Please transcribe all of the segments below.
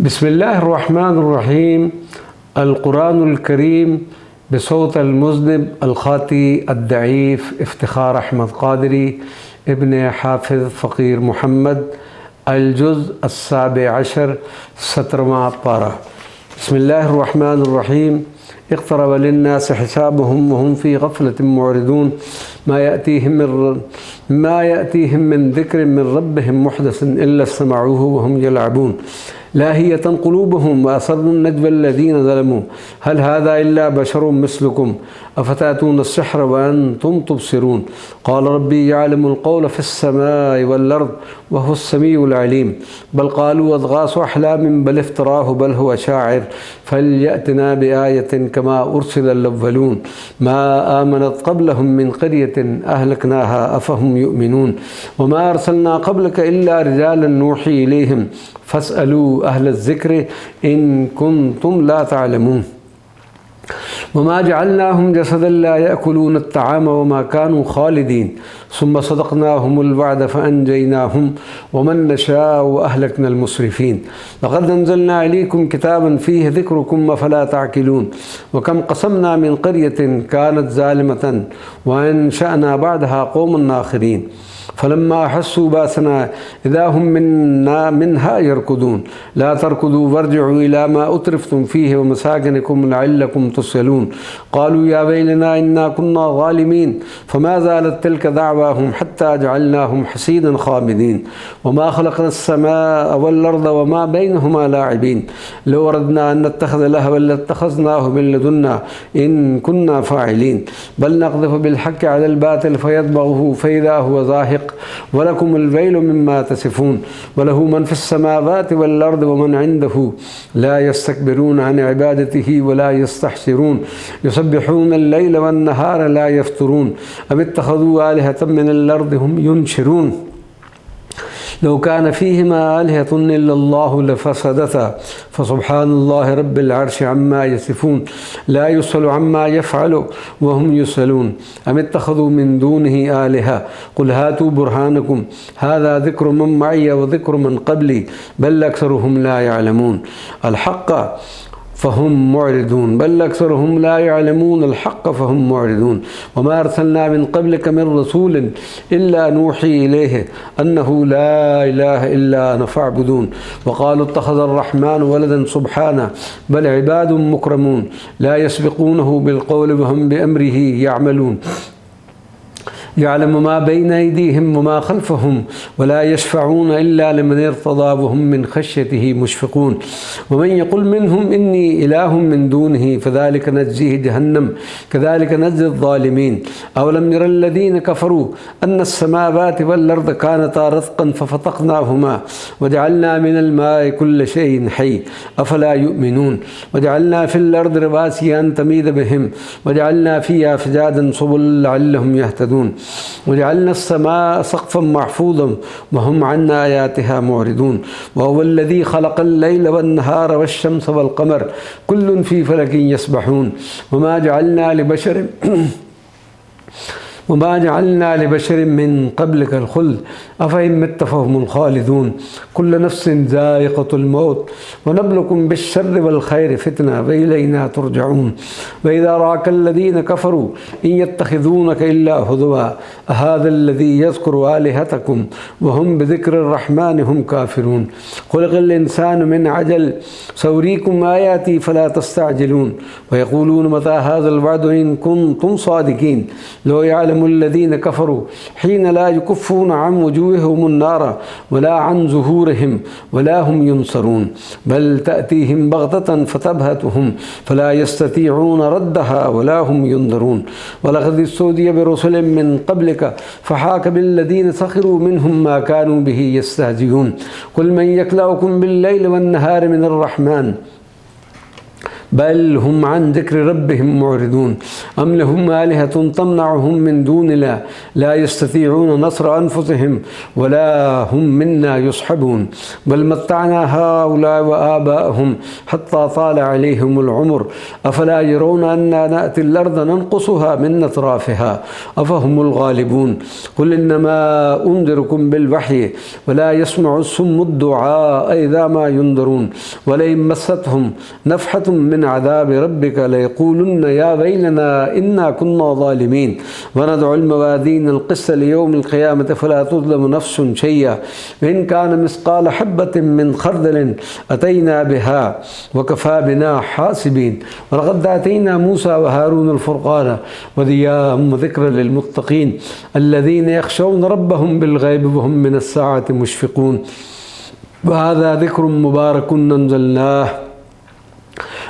بسم الله الرحمن الرحيم. القرآن الكريم بصوت المذنب الخاطي الضعيف افتخار أحمد قادري ابن حافظ فقير محمد، الجزء 17 سترما بارا. بسم الله الرحمن الرحيم. اقترب للناس حسابهم وهم في غفلة معرضون. ما يأتيهم من ذكر من ربهم محدث إلا استمعوه وهم يلعبون. لاهية قلوبهم وأسروا النجوى الذين ظلموا هل هذا إلا بشر مثلكم أفتأتون السحر وأنتم تبصرون. قال ربي يعلم القول في السماء والأرض وهو السميع العليم. بل قالوا أضغاث أحلام بل افتراه بل هو شاعر فليأتنا بآية كما أرسل الأولون. ما آمنت قبلهم من قرية أهلكناها أفهم يؤمنون. وما أرسلنا قبلك إلا رجالا نوحي إليهم فاسألوا أهل الذكر إن كنتم لا تعلمون. وما جعلناهم جسدا لا يأكلون الطعام وما كانوا خالدين ثم صدقناهم الوعد فأنجيناهم ومن نشاء وأهلكنا المسرفين. لقد أنزلنا إليكم كتابا فيه ذكركم أفلا تعقلون. وكم قسمنا من قرية كانت ظالمة وأنشأنا بعدها قوما آخرين فلما أحسوا باسنا إذا هم منها يركضون. لا تركضوا وارجعوا إلى ما أترفتم فيه ومساكنكم لعلكم تسألون. قالوا يا ويلنا إنا كنا ظالمين فما زالت تلك دعواهم حتى جعلناهم حصيدا خامدين. وما خلقنا السماء والأرض وما بينهما لاعبين. لو أردنا أن نتخذ لهوا لاتخذناه من لدنا إن كنا فاعلين. بل نقذف بالحق على الباطل فيطبعه فإذا هو زاهق ولكم الويل مما تصفون. وله من في السماوات والأرض ومن عنده لا يستكبرون عن عبادته ولا يستحسرون. يسبحون الليل والنهار لا يفترون. أم اتخذوا آلهة من الأرض هم ينشرون. لو كان فيهما آلهة إلا الله لفسدتا فسبحان الله رب العرش عما يصفون. لا يسأل عما يفعل وهم يسألون. أم اتخذوا من دونه آلهة قل هاتوا برهانكم هذا ذكر من معي وذكر من قبلي بل أكثرهم لا يعلمون الحق فهم معرضون. بل أكثرهم لا يعلمون الحق فهم معرضون. وما أرسلنا من قبلك من رسول إلا نوحي إليه أنه لا إله إلا أنا فاعبدون. وقالوا اتخذ الرحمن ولدا سبحانه بل عباد مكرمون لا يسبقونه بالقول وهم بأمره يعملون. يعلم ما بين أيديهم وما خلفهم ولا يشفعون إلا لمن ارتضى وهم من خشيته مشفقون. ومن يقل منهم إني إله من دونه فذلك نجزيه جهنم كذلك نجزي الظالمين. أولم ير الذين كفروا أن السماوات والأرض كانتا رتقا ففتقناهما وجعلنا من الماء كل شيء حي أفلا يؤمنون. وجعلنا في الأرض رواسي أن تميد بهم وجعلنا فيها فجاجا سبلا لعلهم يهتدون. وجعلنا السماء سقفا محفوظا وهم عن آياتها معرضون. وهو الذي خلق الليل والنهار والشمس والقمر كل في فلك يسبحون. وما جعلنا لبشر من قبلك الخلد أفإن مت فهم الخالدون. كل نفس ذائقة الموت ونبلكم بالشر والخير فتنة وإلينا ترجعون. وإذا رآك الذين كفروا إن يتخذونك إلا هزوا أهذا الذي يذكر آلهتكم وهم بذكر الرحمن هم كافرون. خلق الإنسان من عجل سأريكم آياتي فلا تستعجلون. ويقولون متى هذا الوعد إن كنتم صادقين. لو يعلم الذين كفروا حين لا يكفون عن وجوههم النار ولا عن ظهورهم ولا هم ينصرون. بل تأتيهم بغتة فتبهتهم فلا يستطيعون ردها ولا هم ينظرون. ولقد استهزئ برسل من قبلك فحاك بالذين سخروا منهم ما كانوا به يستهزئون. قل من يكلؤكم بالليل والنهار من الرحمن بل هم عن ذكر ربهم معرضون أم لهم آلهة تمنعهم من دون الله لا يستطيعون نصر أنفسهم ولا هم منا يصحبون بل متعنا هؤلاء وآباءهم حتى طال عليهم العمر أفلا يرون أنا نأتي الأرض ننقصها من أطرافها أفهم الغالبون قل إنما أنذركم بالوحي ولا يسمع الصم الدعاء إذا ما ينذرون ولئن مستهم نفحة من عذاب ربك ليقولن يا ويلنا إنا كنا ظالمين وندعو الموازين القسط ليوم القيامة فلا تظلم نفس شيئا وإن كان مثقال حبة من خردل أتينا بها وكفى بنا حاسبين ولقد آتينا موسى وهارون الفرقان وضياء وذكرا للمتقين الذين يخشون ربهم بالغيب وهم من الساعة مشفقون وهذا ذكر مبارك أنزلناه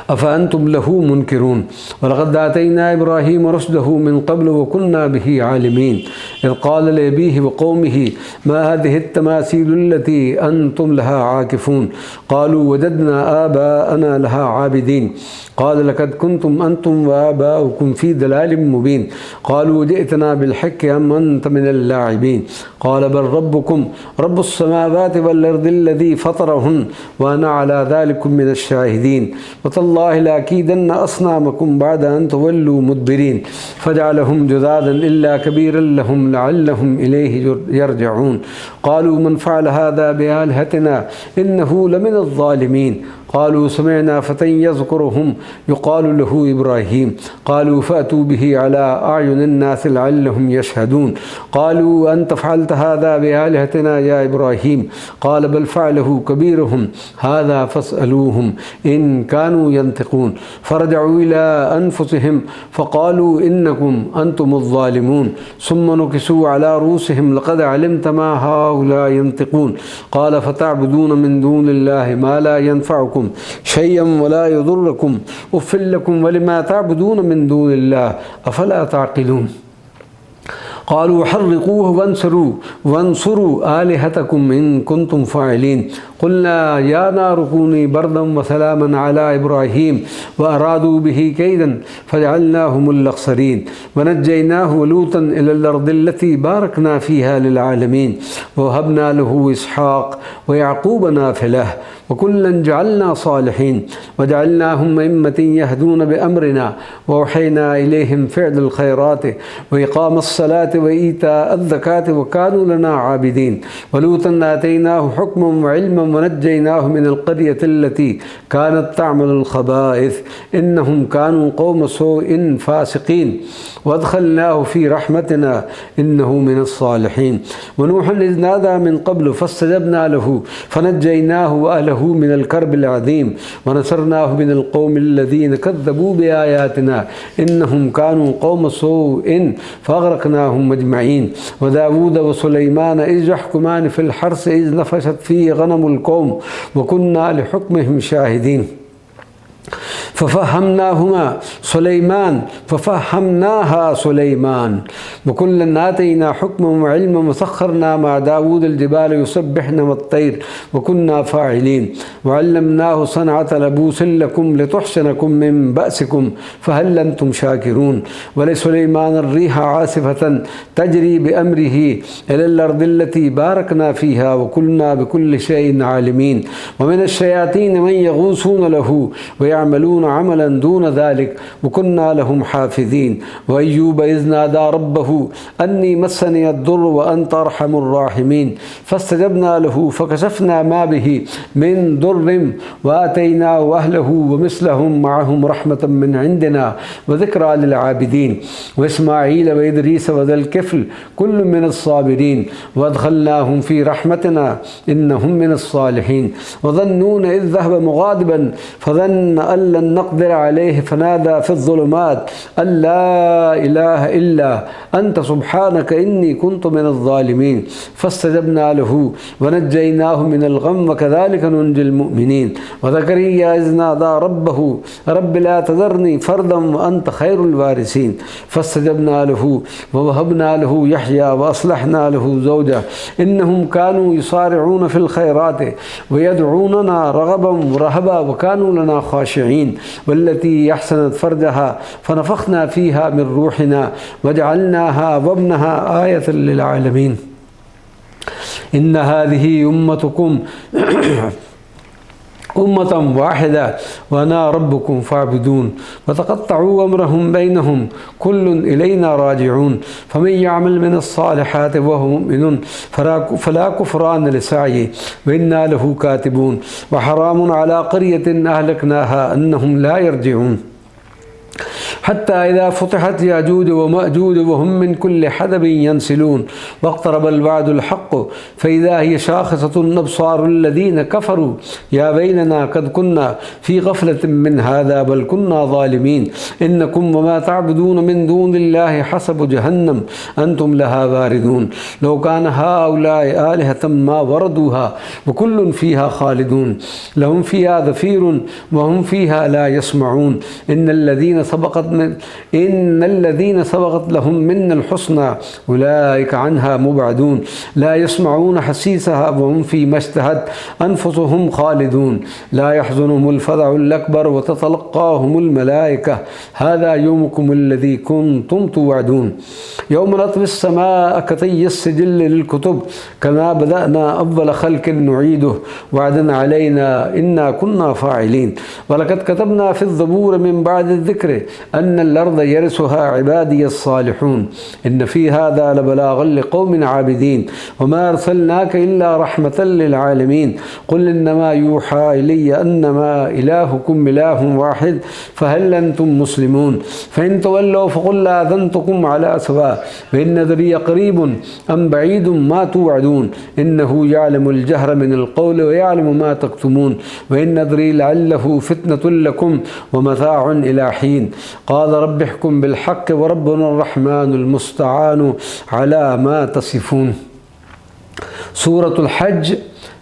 أفأنتم له منكرون ولقد آتينا إبراهيم رشده من قبل وكنا به عالمين إذ قال لأبيه وقومه ما هذه التماثيل التي أنتم لها عاكفون قالوا وجدنا آباءنا لها عابدين قال لقد كنتم أنتم وآباؤكم في ضلال مبين قالوا جئتنا بالحق أم أنت من اللاعبين قال بل ربكم رب السماوات والأرض الذي فطرهن وأنا على ذلك من الشاهدين وتالله لأكيدن أصنامكم بعد أن تولوا مدبرين فجعلهم جذاذا إلا كبيرا لهم لعلهم إليه يرجعون قالوا من فعل هذا بآلهتنا إنه لمن الظالمين قالوا سمعنا فتى يذكرهم يقال له إبراهيم قالوا فأتوا به على أعين الناس لعلهم يشهدون قالوا أنت فعلت هذا بآلهتنا يا إبراهيم قال بل فعله كبيرهم هذا فاسألوهم إن كانوا ينطقون فرجعوا إلى أنفسهم فقالوا إنكم أنتم الظالمون ثم نكسوا على رؤوسهم لقد علمت ما هؤلاء ينطقون قال فتعبدون من دون الله ما لا ينفعكم شيئا ولا يضركم أف لكم ولما تعبدون من دون الله أفلا تعقلون قالوا حرقوه وانصروا آلهتكم إن كنتم فاعلين قلنا يا نار كوني بردا وسلاما على إبراهيم وأرادوا به كيدا فجعلناهم الأخسرين ونجيناه ولوطا إلى الأرض التي باركنا فيها للعالمين ووهبنا له إسحاق ويعقوب نافلة وكلا جعلنا صالحين وجعلناهم أئمة يهدون بأمرنا وأوحينا إليهم فعل الخيرات وإقام الصلاة وإيتاء الزكاة وكانوا لنا عابدين ولوطا آتيناه حكما وعلما ونجيناه من القرية التي كانت تعمل الخبائث إنهم كانوا قوم سوء فاسقين وادخلناه في رحمتنا إنه من الصالحين ونوحا إذ نادى من قبل فاستجبنا له فنجيناه وأهله من الكرب العظيم ونصرناه من القوم الذين كذبوا بآياتنا إنهم كانوا قوم سوء فأغرقناهم أجمعين وداود وسليمان إذ يحكمان في الحرث إذ نفشت فيه غنم القوم وكنا لحكمهم شاهدين ففهمناها سليمان وكلا آتينا حكما وعلما وسخرنا مع داود الجبال يسبحن والطير وكنا فاعلين وعلمناه صنعة لبوس لكم لتحسنكم من بأسكم فهل أنتم شاكرون ولسليمان الريح عاصفة تجري بأمره إلى الأرض التي باركنا فيها وكنا بكل شيء عالمين ومن الشياطين من يغوصون له ويعملون عملا دون ذلك وكنا لهم حافظين وأيوب إذ نادى ربه أني مسني الضر وأنت أرحم الراحمين فاستجبنا له فكشفنا ما به من ضر وآتيناه أهله ومثلهم معهم رحمة من عندنا وذكرى للعابدين وإسماعيل وإدريس وذا الكفل كل من الصابرين وأدخلناهم في رحمتنا إنهم من الصالحين وظنون إذ ذهب مغاضبا فظن أن لن نقدر عليه فنادى في الظلمات أن لا إله إلا أنت سبحانك إني كنت من الظالمين فاستجبنا له ونجيناه من الغم وكذلك ننجي المؤمنين وزكريا إذ نادى ربه رب لا تذرني فردا وأنت خير الوارثين فاستجبنا له ووهبنا له يحيى وأصلحنا له زوجه إنهم كانوا يصارعون في الخيرات ويدعوننا رغبا ورهبا وكانوا لنا خاشعين والتي أحسنت فرجها فنفخنا فيها من روحنا وجعلناها وابنها آية للعالمين. إن هذه أمتكم أمة واحدة وأنا ربكم فاعبدون. وتقطعوا أمرهم بينهم كل إلينا راجعون. فمن يعمل من الصالحات وهو مؤمن فلا كفران لسعيه وإنا له كاتبون. وحرام على قرية أهلكناها أنهم لا يرجعون. حتى إذا فتحت يأجوج ومأجوج وهم من كل حدب ينسلون واقترب الوعد الحق فإذا هي شاخصة أبصار الذين كفروا يا ويلنا قد كنا في غفلة من هذا بل كنا ظالمين. إنكم وما تعبدون من دون الله حسب جهنم أنتم لها واردون. لو كان هؤلاء آلهة ما وردوها وكل فيها خالدون. لهم فيها زفير وهم فيها لا يسمعون. إن الذين سبقت لهم منا الحسنى أولئك عنها مبعدون. لا يسمعون حسيسها وهم فيما اشتهت أنفسهم خالدون. لا يحزنهم الفزع الأكبر وتتلقاهم الملائكة هذا يومكم الذي كنتم توعدون. يوم نطوي السماء كطي السجل للكتب كما بدأنا أول خلق نعيده وعدا علينا إنا كنا فاعلين. ولقد كتبنا في الزبور من بعد الذكر أن الأرض يرثها عبادي الصالحون. إن في هذا لبلاغا لقوم عابدين. وما أرسلناك إلا رحمة للعالمين. قل إنما يوحى إلي أنما إلهكم إله واحد فهل أنتم مسلمون. فإن تولوا فقل آذنتكم على سواء فإن أدري قريب أم بعيد ما توعدون. إنه يعلم الجهر من القول ويعلم ما تكتمون. وإن أدري لعله فتنة لكم ومتاع إلى حين. قال رب احكم بالحق وربنا الرحمن المستعان على ما تصفون. سورة الحج.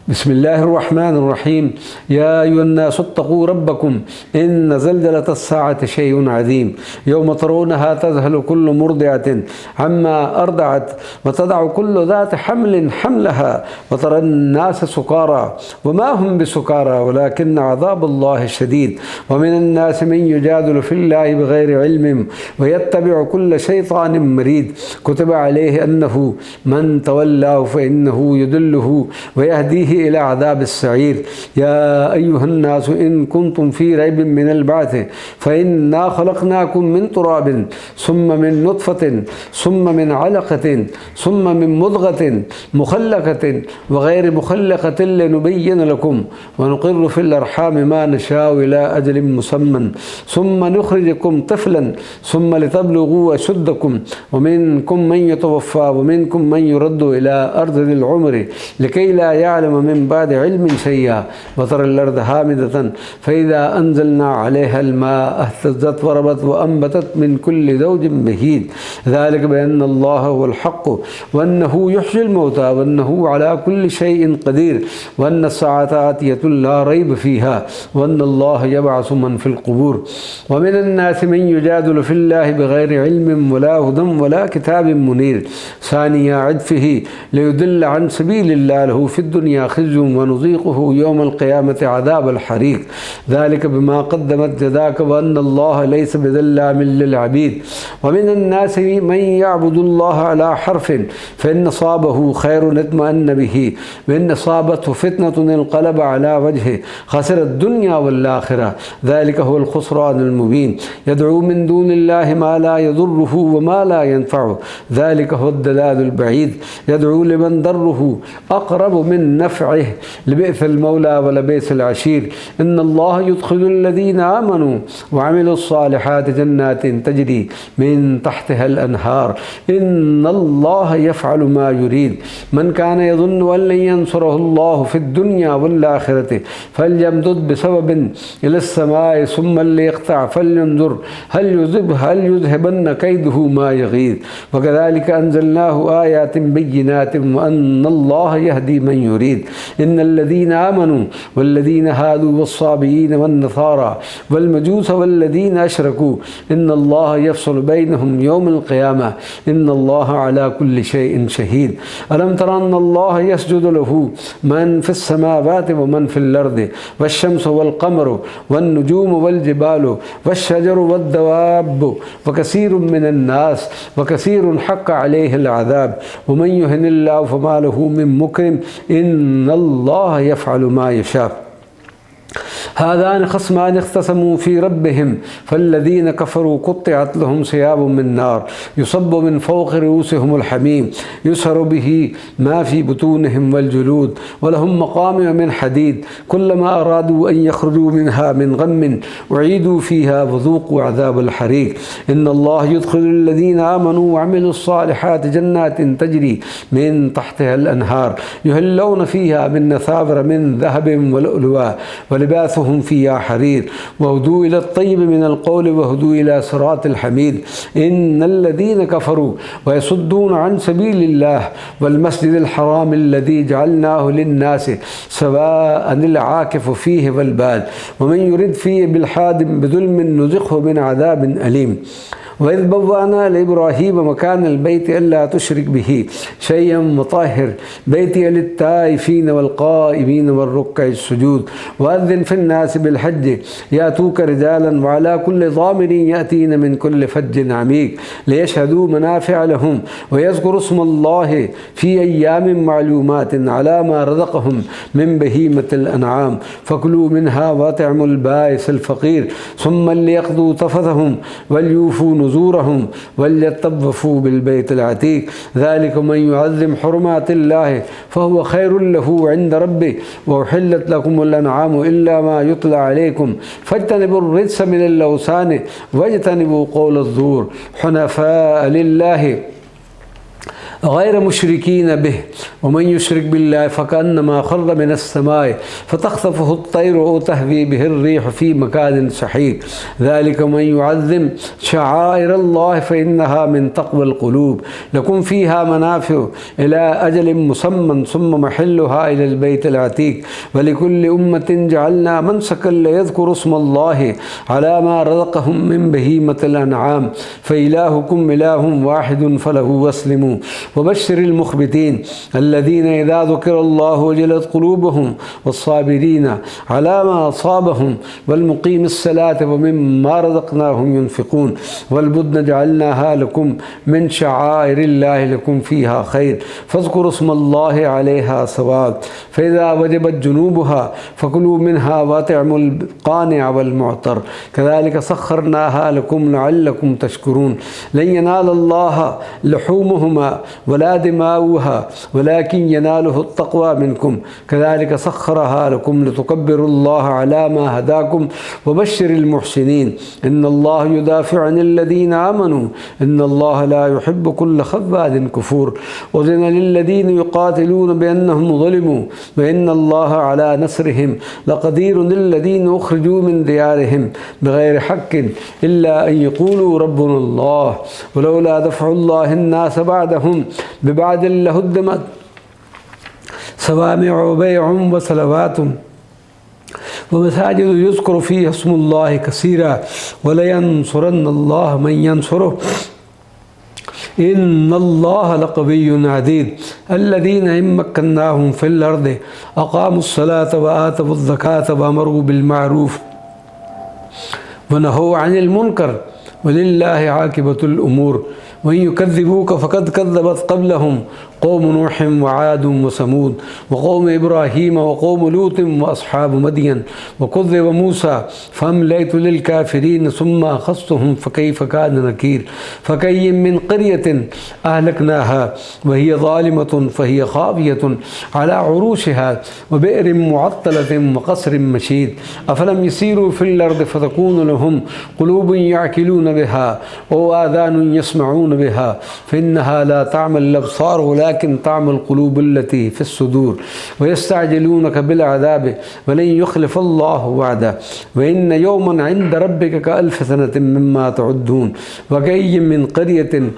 بسم الله الرحمن الرحيم. يا أيها الناس اتقوا ربكم إن زلزلة الساعة شيء عظيم يوم ترونها تذهل كل مرضعة عما أرضعت وتضع كل ذات حمل حملها وترى الناس سكارى وما هم بسكارى ولكن عذاب الله شديد. ومن الناس من يجادل في الله بغير علم ويتبع كل شيطان مريد. كتب عليه أنه من تولاه فإنه يدله ويهديه إلى عذاب السعير. يا أيها الناس إن كنتم في ريب من البعث فإنا خلقناكم من تراب ثم من نطفة ثم من علقة ثم من مضغة مخلقة وغير مخلقة لنبين لكم ونقر في الأرحام ما نشاء إلى أجل مسمى ثم نخرجكم طفلا ثم لتبلغوا أشدكم ومنكم من يتوفى ومنكم من يرد إلى أرض العمر لكي لا يعلم من بعد علم شيئا. وترى الأرض هامدة فإذا أنزلنا عليها الماء اهتزت وربت وأنبتت من كل زوج بهيج. ذلك بأن الله هو الحق وأنه يحيي الموتى وأنه على كل شيء قدير وأن الساعة آتية لا ريب فيها وأن الله يبعث من في القبور. ومن الناس من يجادل في الله بغير علم ولا هدى ولا كتاب منير. ثاني عطفه ليدل عن سبيل الله له في الدنيا خزي ونذيقه يوم القيامة عذاب الحريق. ذلك بما قدمت يداك وأن الله ليس بظلام للعبيد. ومن الناس من يعبد الله على حرف فإن أصابه خير اطمأن به وإن أصابته فتنة انقلب على وجهه خسر الدنيا والآخرة. ذلك هو الخسران المبين. يدعو من دون الله ما لا يضره وما لا ينفعه. ذلك هو الضلال البعيد. يدعو لمن ضره أقرب من نفعه لبئس المولى ولبئس العشير. إن الله يدخل الذين آمنوا وعملوا الصالحات جنات تجري من تحتها الأنهار. إن الله يفعل ما يريد. من كان يظن أن لن ينصره الله في الدنيا والآخرة فليمدد بسبب إلى السماء ثم ليقطع فلينظر هل يذهبن كيده ما يغيظ. وكذلك أنزلناه آيات بينات وأن الله يهدي من يريد. إن الذين آمنوا والذين هادوا والصابئين والنصارى والمجوس والذين أشركوا إن الله يفصل بينهم يوم القيامة إن الله على كل شيء شهيد ألم تر أن الله يسجد له من في السماوات ومن في الأرض والشمس والقمر والنجوم والجبال والشجر والدواب وكثير من الناس وكثير حق عليه العذاب ومن يهن الله فما له من مكرم إن الله يفعل ما يشاء هذان خصمان اختصموا في ربهم فالذين كفروا قطعت لهم ثياب من نار يصب من فوق رؤوسهم الحميم يسهر به ما في بطونهم والجلود ولهم مقامع من حديد كلما أرادوا أن يخرجوا منها من غم أعيدوا فيها وذوقوا عذاب الحريق إن الله يدخل الذين آمنوا وعملوا الصالحات جنات تجري من تحتها الأنهار يهلون فيها من أساور من ذهب ولؤلؤا ولباسهم فيها حرير وهدوا إلى الطيب من القول وهدوا إلى صراط الحميد إن الذين كفروا ويصدون عن سبيل الله والمسجد الحرام الذي جعلناه للناس سواء العاكف فيه والباد ومن يرد فيه بالحاد بظلم نذقه من عذاب أليم وإذ بوأنا لإبراهيم مكان البيت ألا تشرك به شيئا وطهر بيتي للتائفين والقائمين والركع السجود وأذن في الناس بالحج يأتوك رجالا وعلى كل ضامر يأتين من كل فج عميق ليشهدوا منافع لهم ويذكروا اسم الله في أيام معلومات على ما رزقهم من بهيمة الأنعام فكلوا منها وأطعموا البائس الفقير ثم ليقضوا تفثهم وليوفوا نذورهم وليطوفوا بالبيت العتيق ذلك من يعظم حرمات الله فهو خير له عند ربه وأحلت لكم الأنعام إلا ما يطلع عليكم فاجتنبوا الرجس من الأوثان واجتنبوا قول الزور حنفاء لله غير مشركين به ومن يشرك بالله فكأنما خر من السماء فتخطفه الطير أو تهوي به الريح في مكان سحيق ذلك من يعظم شعائر الله فإنها من تقوى القلوب لكم فيها منافع إلى أجل مسمى ثم محلها إلى البيت العتيق ولكل أمة جعلنا منسكا ليذكروا اسم الله على ما رزقهم من بهيمة الأنعام فإلهكم إله واحد فله واسلموا وبشر المخبتين الذين إذا ذكر الله وجلت قلوبهم والصابرين على ما أصابهم والمقيم الصلاة ومما رزقناهم ينفقون والبدن جعلناها لكم من شعائر الله لكم فيها خير فاذكروا اسم الله عليها صواب فإذا وجبت جنوبها فكلوا منها وأطعموا القانع والمعتر كذلك سخرناها لكم لعلكم تشكرون لن ينال الله لحومهما ولا دماؤها ولكن يناله التقوى منكم كذلك سخرها لكم لتكبروا الله على ما هداكم وبشر المحسنين إن الله يدافع عن الذين آمنوا إن الله لا يحب كل خواد كفور أذن للذين يقاتلون بأنهم ظلموا وإن الله على نصرهم لقدير للذين أخرجوا من ديارهم بغير حق إلا أن يقولوا ربنا الله ولولا دفع الله الناس بعدهم ببعد لهدمت صوامع وبيع وصلوات ومساجد يذكر فيها اسم الله كثيرا ولينصرن الله من ينصره إن الله لقوي عزيز الذين إن مكناهم في الأرض أقاموا الصلاة وآتوا الزكاة وأمروا بالمعروف ونهوا عن المنكر ولله عاقبة الأمور وإن يكذبوك فقد كذبت قبلهم قوم نوح وعاد وثمود وقوم إبراهيم وقوم لوط وأصحاب مدين وكذب موسى فأمليت للكافرين ثم أخذتهم فكيف كان نكير فكأي من قرية أهلكناها وهي ظالمة فهي خاوية على عروشها وبئر معطلة وقصر مشيد أفلم يسيروا في الأرض فتكون لهم قلوب يعقلون بها وآذان يسمعون بها فإنها لا تعمى الأبصار ولكن تعمى القلوب التي في الصدور ويستعجلونك بالعذاب ولن يخلف الله وعده وإن يوما عند ربك كألف سنة مما تعدون وكأي من قرية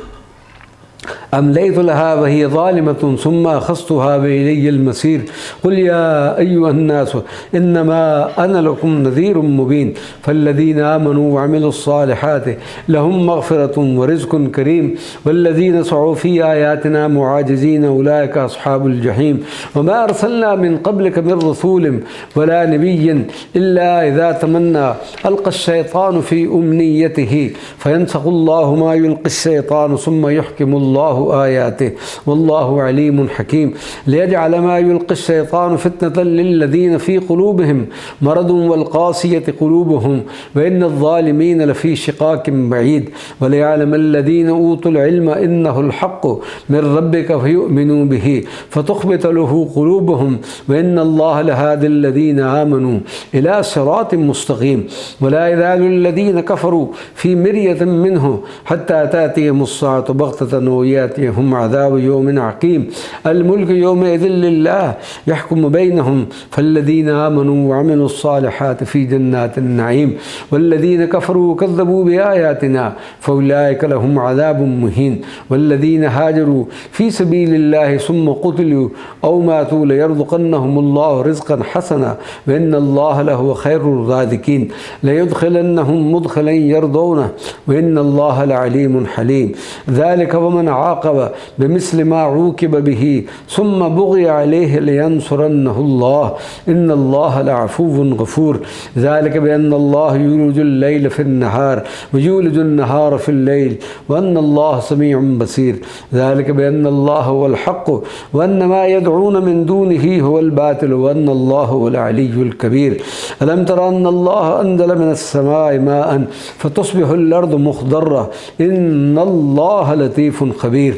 أمليت لها وهي ظالمة ثم أخذتها وإلي المصير. قل يا أيها الناس إنما أنا لكم نذير مبين. فالذين آمنوا وعملوا الصالحات لهم مغفرة ورزق كريم والذين سعوا في آياتنا معاجزين أولئك أصحاب الجحيم. وما أرسلنا من قبلك من رسول ولا نبي إلا إذا تمنى ألقى الشيطان في أمنيته فينسخ الله ما يلقي الشيطان ثم يحكم الله آياته والله عليم حكيم. ليجعل ما يلقي الشيطان فتنة للذين في قلوبهم مرض والقاسية قلوبهم وإن الظالمين لفي شقاق بعيد. وليعلم الذين أوتوا العلم إنه الحق من ربك فيؤمنوا به فتخبت له قلوبهم وإن الله لهادي الذين آمنوا إلى صراط مستقيم. ولا يزال الذين كفروا في مرية منه حتى تأتيهم الساعة بغتة ويأتيهم عذاب يوم عقيم. الملك يومئذ لله يحكم بينهم فالذين آمنوا وعملوا الصالحات في جنات النعيم والذين كفروا وكذبوا بآياتنا فأولئك لهم عذاب مهين. والذين هاجروا في سبيل الله ثم قتلوا أو ماتوا ليرزقنهم الله رزقا حسنا وإن الله لهو خير الرازقين. ليدخلنهم مدخلا يرضونه وإن الله لعليم حليم. ذلك ومن عاقب بمثل ما عوقب به ثم بغي عليه لينصرنه الله إن الله لعفو غفور. ذلك بأن الله يولج الليل في النهار ويولج النهار في الليل وأن الله سميع بصير. ذلك بأن الله هو الحق وأن ما يدعون من دونه هو الباطل وأن الله هو العلي الكبير. ألم تر أن الله أنزل من السماء ماء فتصبح الأرض مخضرة إن الله لطيف خبير.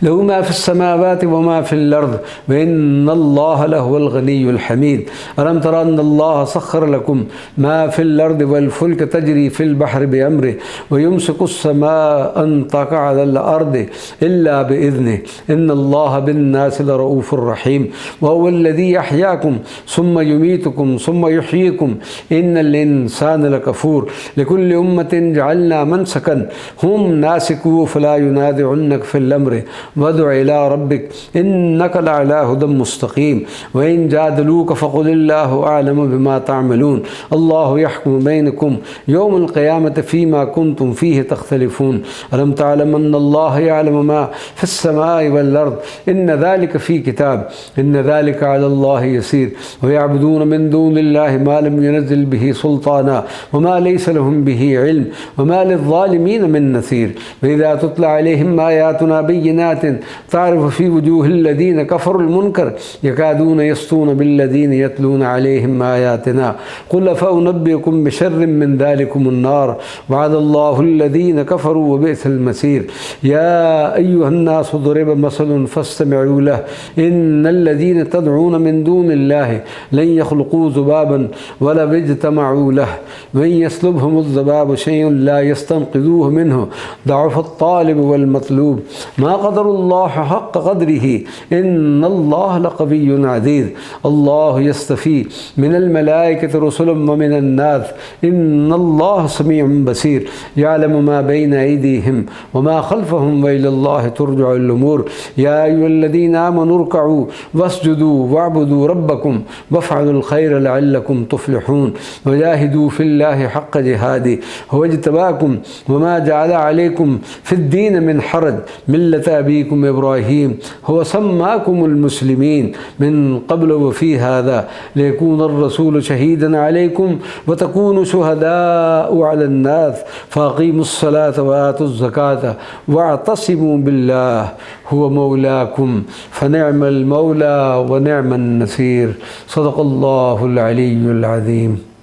له ما في السماوات وما في الأرض وإن الله لهو الغني الحميد. ألم تر أن الله سخر لكم ما في الأرض والفلك تجري في البحر بأمره ويمسك السماء أن تقع على الأرض إلا بإذنه إن الله بالناس لرؤوف رحيم. وهو الذي يحياكم ثم يميتكم ثم يحييكم إن الإنسان لكفور. لكل أمة جعلنا منسكا هم ناسكوه فلا ينازعنك في الأمر وادع إلى ربك إنك لعلى هدى مستقيم. وإن جادلوك فقل الله أعلم بما تعملون الله يحكم بينكم يوم القيامة فيما كنتم فيه تختلفون. ألم تعلم أن الله يعلم ما في السماء والأرض إن ذلك في كتاب إن ذلك على الله يسير. ويعبدون من دون الله ما لم ينزل به سلطانا وما ليس لهم به علم وما للظالمين من نصير. وإذا تتلى عليهم آياتنا بينات تعرف في وجوه الذين كفروا المنكر يكادون يسطون بالذين يتلون عليهم آياتنا قل فأنبئكم بشر من ذلكم النار وعد الله الذين كفروا وبئس المصير. يا أيها الناس ضرب مثل فاستمعوا له إن الذين تدعون من دون الله لن يخلقوا ذبابا ولو اجتمعوا له وإن يسلبهم الذباب شيء لا يستنقذوه منه ضعف الطالب والمطلوب. ما قدر الله حق قدره إن الله لقوي عزيز. الله يستفي من الملائكة رسلا ومن الناس إن الله سميع بصير. يعلم ما بين أيديهم وما خلفهم وإلى الله ترجع الأمور. يا أيها الذين آمنوا اركعوا واسجدوا واعبدوا ربكم وافعلوا الخير لعلكم تفلحون. وجاهدوا في الله حق جهاده هو اجتباكم وما جعل عليكم في الدين من حرج ملة أبيكم إبراهيم هو سماكم المسلمين من قبل وفي هذا ليكون الرسول شهيدا عليكم وتكونوا شهداء على الناس فأقيموا الصلاة وآتوا الزكاة واعتصموا بالله هو مولاكم فنعم المولى ونعم النصير. صدق الله العلي العظيم.